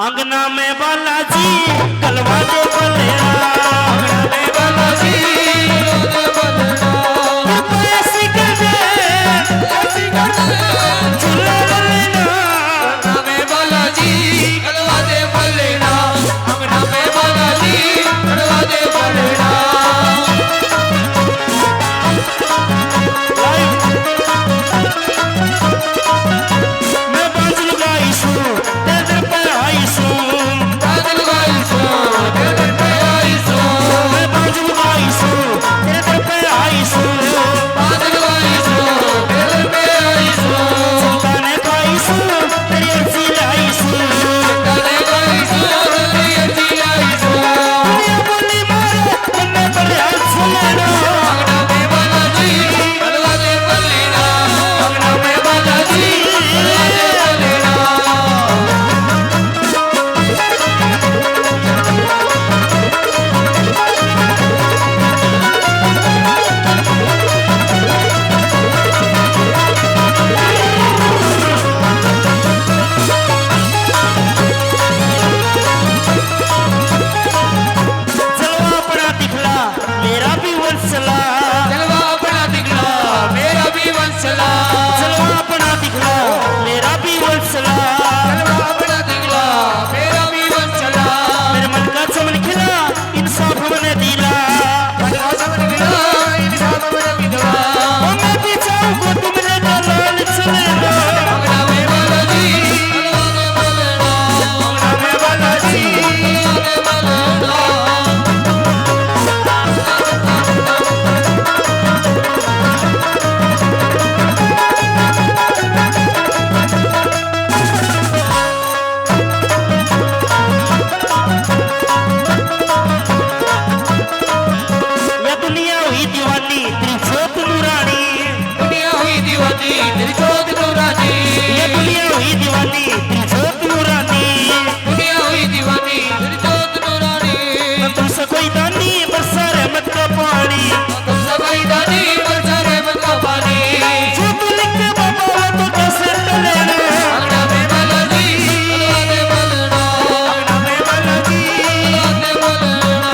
अंगना में बालाजी गलवा दे बलेरा, अंगना में बालाजी गलवा दे बलेरा, ऐसी कर दे झूला लेना, अंगना में बालाजी गलवा दे बलेरा, अंगना में बालाजी गलवा दे बलेरा। मैं बांझ लगाई सू तेरे दर पे आई सू, बांझ लगाई सू तेरे दर पे आई सू, मैं बांझ लगाई सू तेरे दर पे आई सू, बांझ लगाई सू तेरे दर पे आई सू, संताने खाई सू तेरी अर्जी लाई सू, संताने खाई सू तेरी अर्जी लाई सू, दुनिया बोली मारो उन्हें बलिया सुनेना, अंगना में बालाजी गलवा दे बलेरा, अंगना में बालाजी गलवा दे बलेरा। जलवा अपना दिखला मेरा भी वंसला, जलवा अपना दिखला मेरा भी वंसला, जलवा अपना दिखला मेरा भी वंसला, जलवा अपना दिखला मेरा भी वंसला, मेरे मन का चमन खिला इंसाफ हमने दिला, बदला समझ गया इंसान मेरा विधवा, और मैं भी चाहूँ को तुमने दलाल चलेगा, अंगना में बालाजी गलवा दे बलेरा, अंगना में बालाजी गलवा दे बलेरा। ये दुनिया हुई दीवानी तेरी जोत नूरानी, दुनिया हुई दीवानी तेरी जोत नूरानी, ये दुनिया हुई दीवानी तेरी जोत नूरानी, दुनिया हुई दीवानी तेरी जोत नूरानी, मैं तुमसे कोई दानी बरसा रहमत का पानी, तुमसे कोई दानी बरसा रहमत का पानी, जो तू लिख के बाबा वो तो कैसे टलेगा, अंगना में बालाजी गलवा दे बलेरा, अंगना में बालाजी गलवा दे बलेरा।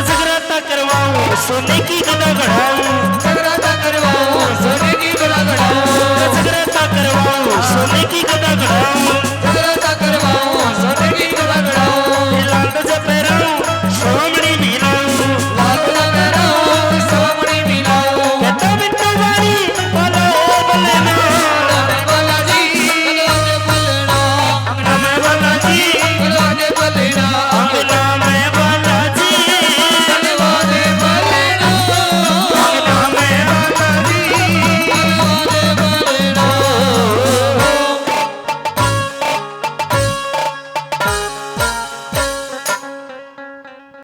जगराता करवाऊं सोने की गदा गढ़ाऊं, जगराता करवाऊं सोने की गदा गढ़ाऊं, जगराता करवाऊं सोने की गदा गढ़ाऊं,